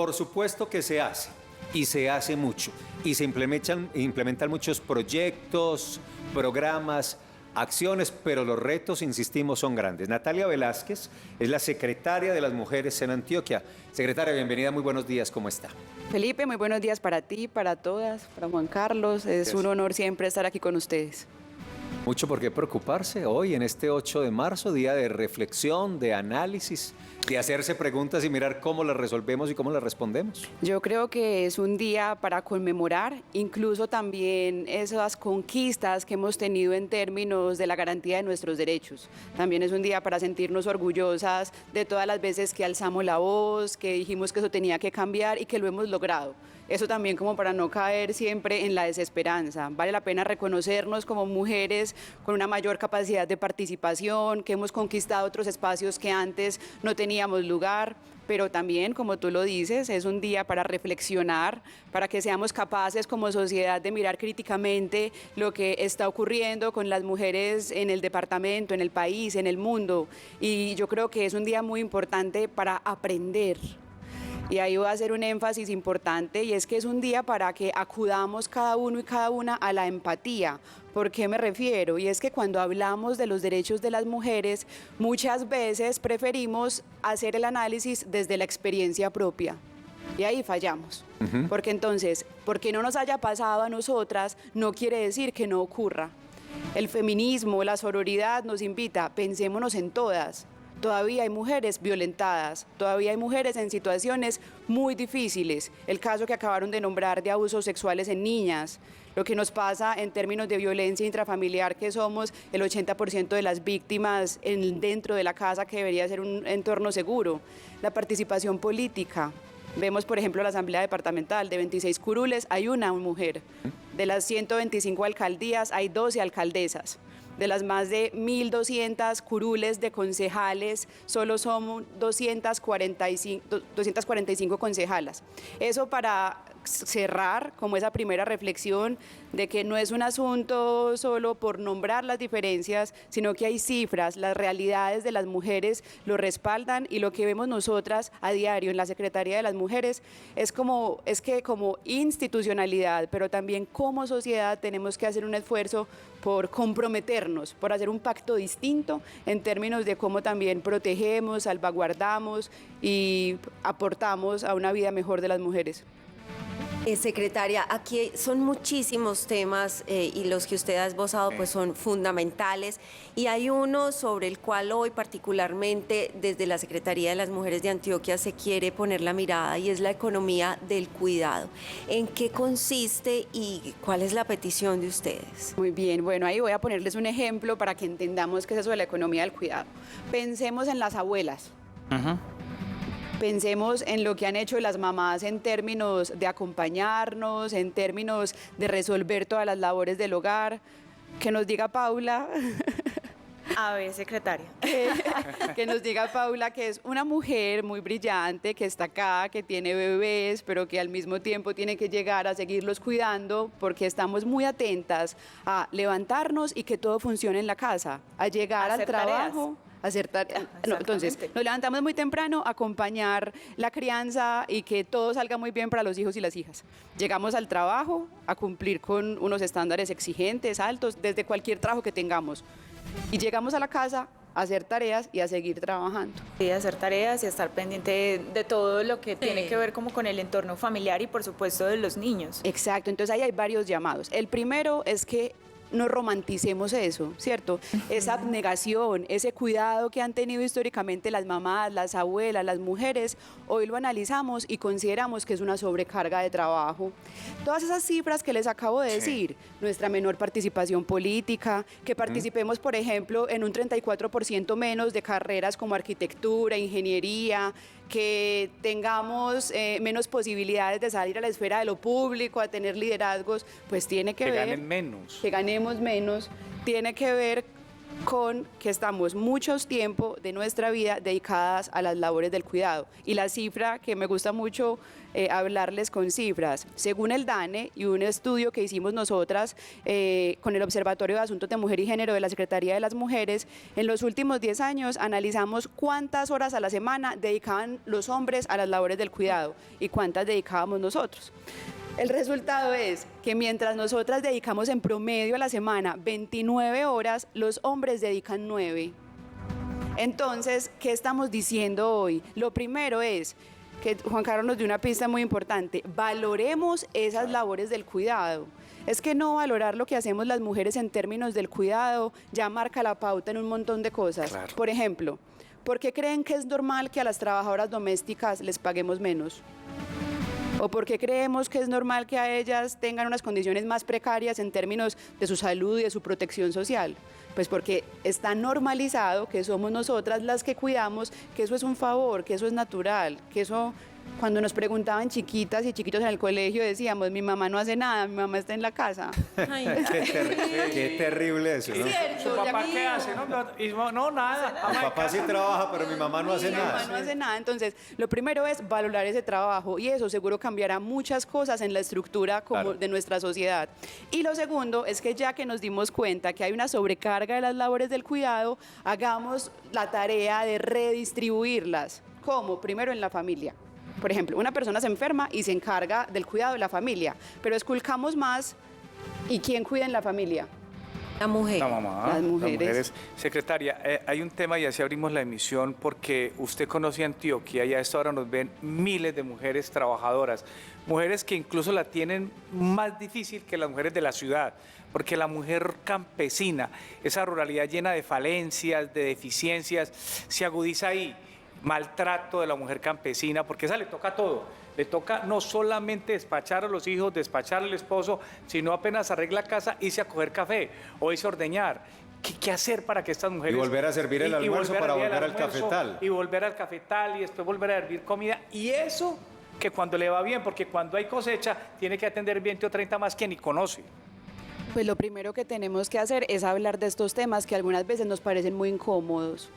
Por supuesto que se hace, y se hace mucho, y se implementan muchos proyectos, programas, acciones, pero los retos, insistimos, son grandes. Natalia Velázquez es la secretaria de las mujeres en Antioquia. Secretaria, bienvenida, muy buenos días, ¿cómo está? Felipe, muy buenos días para ti, para todas, para Juan Carlos. Es un honor siempre estar aquí con ustedes. Mucho por qué preocuparse hoy, en este 8 de marzo, día de reflexión, de análisis, de hacerse preguntas y mirar cómo las resolvemos y cómo las respondemos. Yo creo que es un día para conmemorar incluso también esas conquistas que hemos tenido en términos de la garantía de nuestros derechos. También es un día para sentirnos orgullosas de todas las veces que alzamos la voz, que dijimos que eso tenía que cambiar y que lo hemos logrado. Eso también como para no caer siempre en la desesperanza. Vale la pena reconocernos como mujeres con una mayor capacidad de participación, que hemos conquistado otros espacios que antes no teníamos lugar, pero también, como tú lo dices, es un día para reflexionar, para que seamos capaces como sociedad de mirar críticamente lo que está ocurriendo con las mujeres en el departamento, en el país, en el mundo. Y yo creo que es un día muy importante para aprender. Y ahí voy a hacer un énfasis importante, y es que es un día para que acudamos cada uno y cada una a la empatía. ¿Por qué me refiero? Y es que cuando hablamos de los derechos de las mujeres, muchas veces preferimos hacer el análisis desde la experiencia propia. Y ahí fallamos. Porque entonces, porque no nos haya pasado a nosotras, no quiere decir que no ocurra. El feminismo, la sororidad nos invita, pensémonos en todas. Todavía hay mujeres violentadas, todavía hay mujeres en situaciones muy difíciles. El caso que acabaron de nombrar de abusos sexuales en niñas, lo que nos pasa en términos de violencia intrafamiliar, que somos el 80% de las víctimas dentro de la casa, que debería ser un entorno seguro. La participación política. Vemos, por ejemplo, la Asamblea Departamental, de 26 curules hay una mujer. De las 125 alcaldías hay 12 alcaldesas. De las más de 1.200 curules de concejales, solo son 245 concejalas. Eso para cerrar como esa primera reflexión de que no es un asunto solo por nombrar las diferencias, sino que hay cifras, las realidades de las mujeres lo respaldan, y lo que vemos nosotras a diario en la Secretaría de las Mujeres es que como institucionalidad, pero también como sociedad tenemos que hacer un esfuerzo por comprometernos, por hacer un pacto distinto en términos de cómo también protegemos, salvaguardamos y aportamos a una vida mejor de las mujeres. Secretaria, aquí son muchísimos temas y los que usted ha esbozado pues son fundamentales, y hay uno sobre el cual hoy particularmente desde la Secretaría de las Mujeres de Antioquia se quiere poner la mirada, y es la economía del cuidado. ¿En qué consiste y cuál es la petición de ustedes? Muy bien, bueno, ahí voy a ponerles un ejemplo para que entendamos qué es eso de la economía del cuidado. Pensemos en las abuelas. Pensemos en lo que han hecho las mamás en términos de acompañarnos, en términos de resolver todas las labores del hogar. Que nos diga Paula. A ver, secretaria. Que nos diga Paula, que es una mujer muy brillante, que está acá, que tiene bebés, pero que al mismo tiempo tiene que llegar a seguirlos cuidando, porque estamos muy atentas a levantarnos y que todo funcione en la casa, a llegar al trabajo. Hacer tareas. No, entonces, nos levantamos muy temprano, acompañar la crianza y que todo salga muy bien para los hijos y las hijas. Llegamos al trabajo a cumplir con unos estándares exigentes, altos, desde cualquier trabajo que tengamos. Y llegamos a la casa a hacer tareas y a seguir trabajando. Sí, hacer tareas y estar pendiente de todo lo que tiene que ver como con el entorno familiar y por supuesto de los niños. Exacto, entonces ahí hay varios llamados. El primero es que no romanticemos eso, ¿cierto? Esa abnegación, ese cuidado que han tenido históricamente las mamás, las abuelas, las mujeres, hoy lo analizamos y consideramos que es una sobrecarga de trabajo. Todas esas cifras que les acabo de decir, nuestra menor participación política, que participemos, por ejemplo, en un 34% menos de carreras como arquitectura, ingeniería, que tengamos menos posibilidades de salir a la esfera de lo público, a tener liderazgos, pues tiene que ver... Que ganen menos. Que ganemos menos, tiene que ver con que estamos mucho tiempo de nuestra vida dedicadas a las labores del cuidado. Y la cifra que me gusta mucho hablarles con cifras, según el DANE y un estudio que hicimos nosotras con el Observatorio de Asuntos de Mujer y Género de la Secretaría de las Mujeres, en los últimos 10 años analizamos cuántas horas a la semana dedicaban los hombres a las labores del cuidado y cuántas dedicábamos nosotros. El resultado es que mientras nosotras dedicamos en promedio a la semana 29 horas, los hombres dedican 9. Entonces, ¿qué estamos diciendo hoy? Lo primero es que Juan Carlos nos dio una pista muy importante. Valoremos esas labores del cuidado. Es que no valorar lo que hacemos las mujeres en términos del cuidado ya marca la pauta en un montón de cosas. Claro. Por ejemplo, ¿por qué creen que es normal que a las trabajadoras domésticas les paguemos menos? ¿O por qué creemos que es normal que a ellas tengan unas condiciones más precarias en términos de su salud y de su protección social? Pues porque está normalizado que somos nosotras las que cuidamos, que eso es un favor, que eso es natural, que eso... Cuando nos preguntaban chiquitas y chiquitos en el colegio decíamos, mi mamá no hace nada, mi mamá está en la casa. Ay, Qué terrible eso, ¿no? ¿Su papá qué hace? No, nada. Mi papá sí trabaja, pero mi mamá no hace Mi mamá nada. no hace nada. Entonces, lo primero es valorar ese trabajo y eso seguro cambiará muchas cosas en la estructura Claro. de nuestra sociedad. Y lo segundo es que ya que nos dimos cuenta que hay una sobrecarga de las labores del cuidado, hagamos la tarea de redistribuirlas. ¿Cómo? Primero en la familia. Por ejemplo, una persona se enferma y se encarga del cuidado de la familia, pero esculcamos más, ¿y quién cuida en la familia? la mujer. La mamá, Las mujeres. Secretaria, hay un tema y así abrimos la emisión porque usted conoce Antioquia y a esta hora nos ven miles de mujeres trabajadoras, mujeres que incluso la tienen más difícil que las mujeres de la ciudad, porque la mujer campesina, esa ruralidad llena de falencias, de deficiencias, se agudiza ahí. Maltrato de la mujer campesina, porque esa le toca todo. Le toca no solamente despachar a los hijos, despachar al esposo, sino apenas arregla casa, irse a coger café o irse a ordeñar. ¿Qué hacer para que estas mujeres... Y volver a servir el almuerzo para servir el volver al almuerzo, cafetal. Y volver al cafetal y después volver a hervir comida. Y eso que cuando le va bien, porque cuando hay cosecha tiene que atender 20 o 30 más que ni conoce. Pues lo primero que tenemos que hacer es hablar de estos temas que algunas veces nos parecen muy incómodos.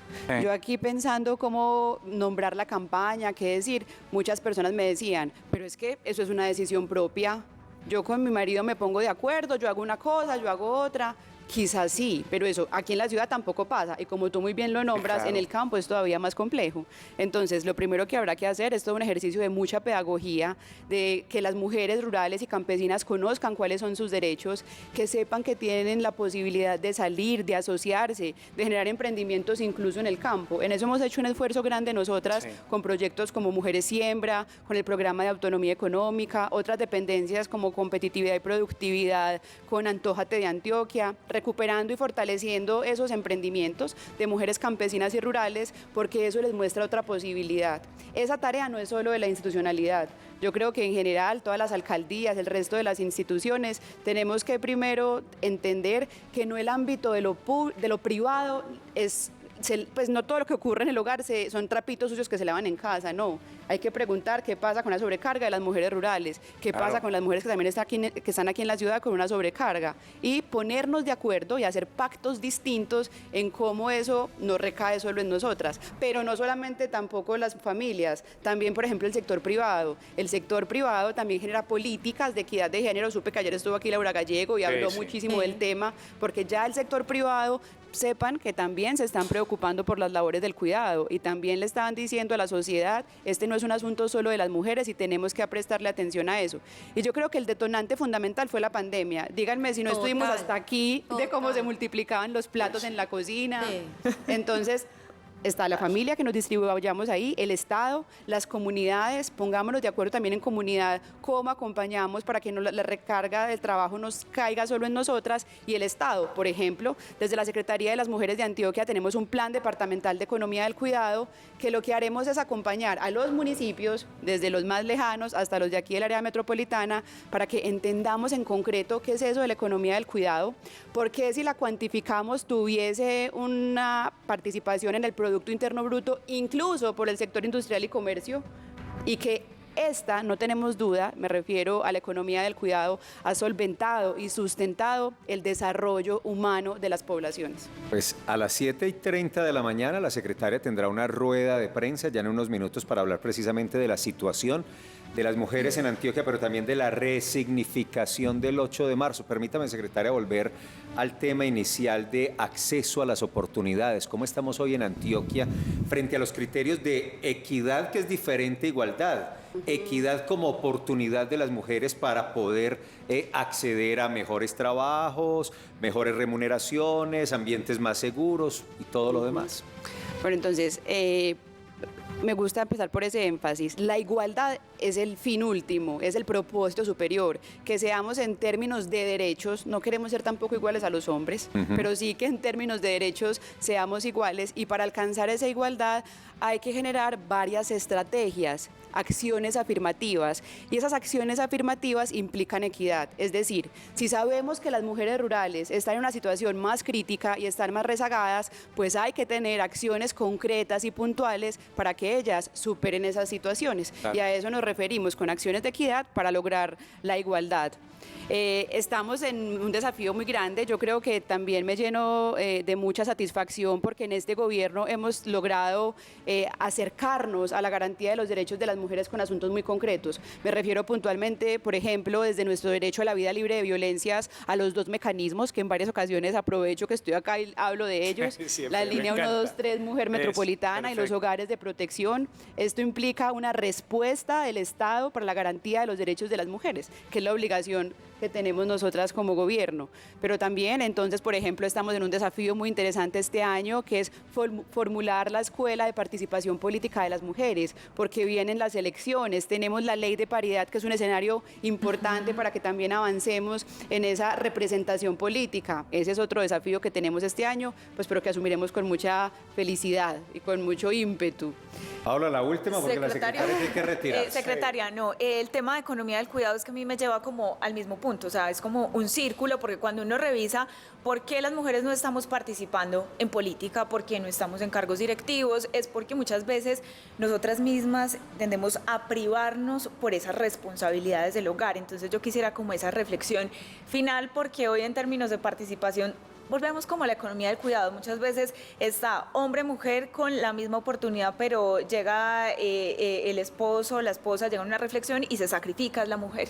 Yo aquí pensando cómo nombrar la campaña, qué decir, muchas personas me decían, pero es que eso es una decisión propia. Yo con mi marido me pongo de acuerdo, yo hago una cosa, yo hago otra. Quizás sí, pero eso aquí en la ciudad tampoco pasa. Y como tú muy bien lo nombras, Claro. en el campo es todavía más complejo. Entonces, lo primero que habrá que hacer es todo un ejercicio de mucha pedagogía, de que las mujeres rurales y campesinas conozcan cuáles son sus derechos, que sepan que tienen la posibilidad de salir, de asociarse, de generar emprendimientos incluso en el campo. En eso hemos hecho un esfuerzo grande nosotras Sí. con proyectos como Mujeres Siembra, con el programa de autonomía económica, otras dependencias como competitividad y productividad, con Antójate de Antioquia, recuperando y fortaleciendo esos emprendimientos de mujeres campesinas y rurales, porque eso les muestra otra posibilidad. Esa tarea no es solo de la institucionalidad. Yo creo que en general todas las alcaldías, el resto de las instituciones, tenemos que primero entender que no el ámbito de lo privado es... pues no todo lo que ocurre en el hogar son trapitos sucios que se lavan en casa, no. Hay que preguntar qué pasa con la sobrecarga de las mujeres rurales, qué Claro. pasa con las mujeres que también que están aquí en la ciudad con una sobrecarga, y ponernos de acuerdo y hacer pactos distintos en cómo eso no recae solo en nosotras. Pero no solamente tampoco las familias, también por ejemplo el sector privado. El sector privado también genera políticas de equidad de género. Supe que ayer estuvo aquí Laura Gallego y habló sí. muchísimo del tema, porque ya el sector privado sepan que también se están preocupando por las labores del cuidado y también le estaban diciendo a la sociedad, este no es un asunto solo de las mujeres y tenemos que prestarle atención a eso. Y yo creo que el detonante fundamental fue la pandemia. Díganme si no estuvimos Total. hasta aquí de cómo se Total. multiplicaban los platos en la cocina. Sí. Entonces, está la familia, que nos distribuyamos ahí, el Estado, las comunidades, pongámonos de acuerdo también en comunidad cómo acompañamos para que no la recarga del trabajo nos caiga solo en nosotras, y el Estado. Por ejemplo, desde la Secretaría de las Mujeres de Antioquia tenemos un plan departamental de economía del cuidado que lo que haremos es acompañar a los municipios, desde los más lejanos hasta los de aquí del área metropolitana, para que entendamos en concreto qué es eso de la economía del cuidado, porque si la cuantificamos tuviese una participación en el Producto Interno Bruto, incluso por el sector industrial y comercio, y que esta, no tenemos duda, me refiero a la economía del cuidado, ha solventado y sustentado el desarrollo humano de las poblaciones. Pues a las 7:30 de la mañana la secretaria tendrá una rueda de prensa ya en unos minutos para hablar precisamente de la situación de las mujeres en Antioquia, pero también de la resignificación del 8 de marzo. Permítame, secretaria, volver al tema inicial de acceso a las oportunidades. ¿Cómo estamos hoy en Antioquia frente a los criterios de equidad, que es diferente a igualdad? Equidad como oportunidad de las mujeres para poder acceder a mejores trabajos, mejores remuneraciones, ambientes más seguros y todo lo demás. Bueno, entonces, me gusta empezar por ese énfasis. La igualdad es el fin último, es el propósito superior. Que seamos en términos de derechos, no queremos ser tampoco iguales a los hombres, pero sí que en términos de derechos seamos iguales, y para alcanzar esa igualdad hay que generar varias estrategias, acciones afirmativas, y esas acciones afirmativas implican equidad. Es decir, si sabemos que las mujeres rurales están en una situación más crítica y están más rezagadas, pues hay que tener acciones concretas y puntuales para que ellas superen esas situaciones. Claro. Y a eso nos referimos con acciones de equidad para lograr la igualdad. Estamos en un desafío muy grande. Yo creo que también me lleno de mucha satisfacción porque en este gobierno hemos logrado acercarnos a la garantía de los derechos de las mujeres con asuntos muy concretos. Me refiero puntualmente, por ejemplo, desde nuestro derecho a la vida libre de violencias, a los 2 mecanismos que en varias ocasiones aprovecho que estoy acá y hablo de ellos. Siempre, La línea me encanta. 123 Mujer Metropolitana y los perfecto. hogares de protección. Esto implica una respuesta del Estado para la garantía de los derechos de las mujeres, que es la obligación que tenemos nosotras como gobierno. Pero también, entonces, por ejemplo, estamos en un desafío muy interesante este año, que es formular la Escuela de Participación Política de las Mujeres, porque vienen las elecciones, tenemos la Ley de Paridad, que es un escenario importante para que también avancemos en esa representación política. Ese es otro desafío que tenemos este año, pues, pero que asumiremos con mucha felicidad y con mucho ímpetu. Paula, la última, porque la secretaria tiene que retirarse. Secretaria, no, el tema de economía del cuidado es que a mí me lleva como al mismo punto, o sea, es como un círculo, porque cuando uno revisa por qué las mujeres no estamos participando en política, por qué no estamos en cargos directivos, es porque muchas veces nosotras mismas tendemos a privarnos por esas responsabilidades del hogar. Entonces yo quisiera como esa reflexión final, porque hoy en términos de participación volvemos como a la economía del cuidado. Muchas veces está hombre-mujer con la misma oportunidad, pero llega el esposo, la esposa, llega a una reflexión y se sacrifica la mujer.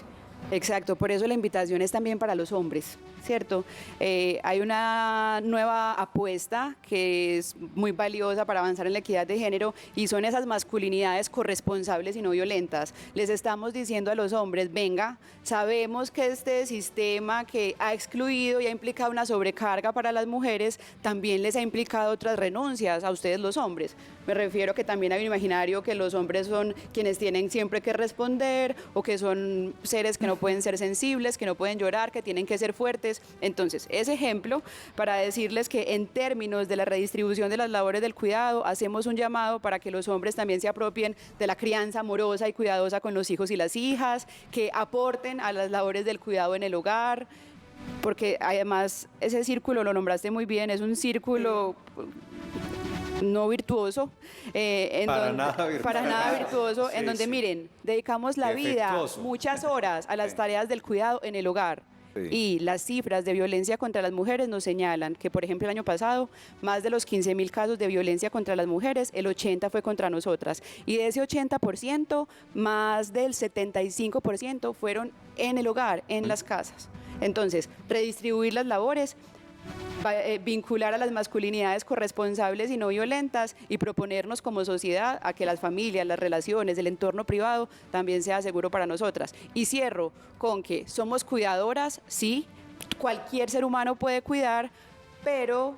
Exacto, por eso la invitación es también para los hombres, ¿cierto? Hay una nueva apuesta que es muy valiosa para avanzar en la equidad de género, y son esas masculinidades corresponsables y no violentas. Les estamos diciendo a los hombres, venga, sabemos que este sistema que ha excluido y ha implicado una sobrecarga para las mujeres, también les ha implicado otras renuncias a ustedes los hombres. Me refiero que también hay un imaginario que los hombres son quienes tienen siempre que responder, o que son seres que no pueden ser sensibles, que no pueden llorar, que tienen que ser fuertes. Entonces, ese ejemplo para decirles que en términos de la redistribución de las labores del cuidado, hacemos un llamado para que los hombres también se apropien de la crianza amorosa y cuidadosa con los hijos y las hijas, que aporten a las labores del cuidado en el hogar, porque además ese círculo, lo nombraste muy bien, es un círculo no virtuoso, Para nada virtuoso, Sí, en donde, sí. miren, dedicamos la vida, Defectuoso. muchas horas a las tareas del cuidado en el hogar. Sí. Y las cifras de violencia contra las mujeres nos señalan que, por ejemplo, el año pasado, más de los 15.000 casos de violencia contra las mujeres, el 80% fue contra nosotras. Y de ese 80%, más del 75% fueron en el hogar, en las casas. Entonces, redistribuir las labores, vincular a las masculinidades corresponsables y no violentas, y proponernos como sociedad a que las familias, las relaciones, el entorno privado también sea seguro para nosotras. Y cierro con que somos cuidadoras, sí, cualquier ser humano puede cuidar, pero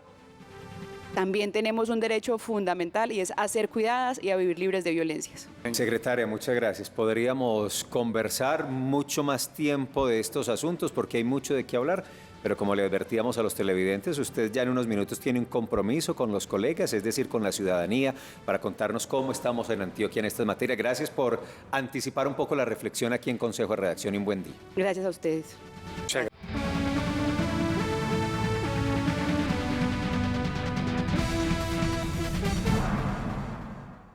también tenemos un derecho fundamental, y es a ser cuidadas y a vivir libres de violencias. Secretaria, muchas gracias. Podríamos conversar mucho más tiempo de estos asuntos porque hay mucho de qué hablar, pero como le advertíamos a los televidentes, usted ya en unos minutos tiene un compromiso con los colegas, es decir, con la ciudadanía, para contarnos cómo estamos en Antioquia en estas materias. Gracias por anticipar un poco la reflexión aquí en Consejo de Redacción, y un buen día. Gracias a ustedes. Muchas gracias.